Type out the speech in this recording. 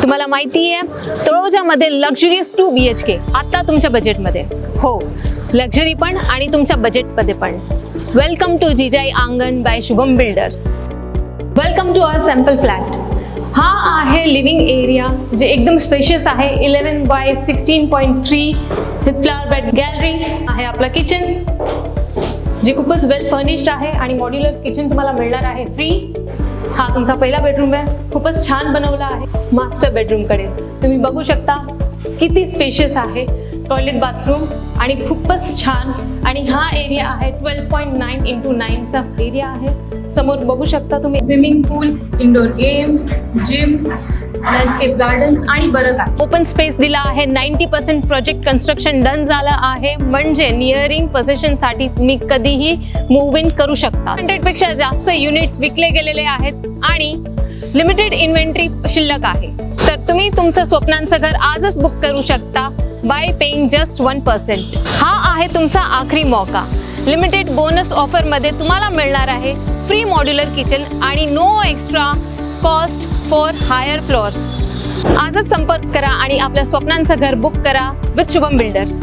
तुम्हाला माहिती आहे तळोजामध्ये लक्झरियस 2 BHK आता तुमच्या बजेटमध्ये. हो, लक्झरी पण आणि तुमच्या बजेटमध्ये पण. Welcome to Jijai Angan by Shubham builders. Welcome to our sample flat. हा आहे लिव्हिंग एरिया जे एकदम स्पेशियस आहे. 11/16.3 विथ फ्लावर बेड गॅलरी आहे. आपला किचन जे खूपच वेल फर्निश्ड आहे आणि मॉड्युलर किचन तुम्हाला मिळणार आहे फ्री. हा तुमचा पहिला बेडरूम आहे. खूपच छान बनवला आहे. मास्टर बेडरूमकडे तुम्ही बघू शकता किती स्पेशियस आहे. टॉयलेट बाथरूम आणि खूपच छान. आणि हा एरिया आहे 12.9x9 चा एरिया आहे. समोर बघू शकता तुम्ही swimming pool, indoor games, gym, landscape gardens आणि बरं काय. ओपन स्पेस दिला आहे. 90% प्रोजेक्ट कन्स्ट्रक्शन डन झालं आहे. म्हणजे नियरिंग पोझिशनसाठी तुम्ही कधीही मूव्ह इन करू शकता. 100 पेक्षा जास्त युनिट्स विकले गेलेले आहेत आणि लिमिटेड इन्व्हेंटरी शिल्लक आहे. तर तुम्ही तुमचं स्वप्नांचं घर आजच बुक करू शकता बाय पेइंग जस्ट 1%. हा आहे तुमचा आखरी मौका. लिमिटेड बोनस ऑफर मध्ये तुम्हाला मिळणार आहे फ्री मॉड्युलर किचन आणि no extra cost for higher floors. आजच संपर्क करा आणि आपल्या स्वप्नांचं घर बुक करा विथ शुभम बिल्डर्स.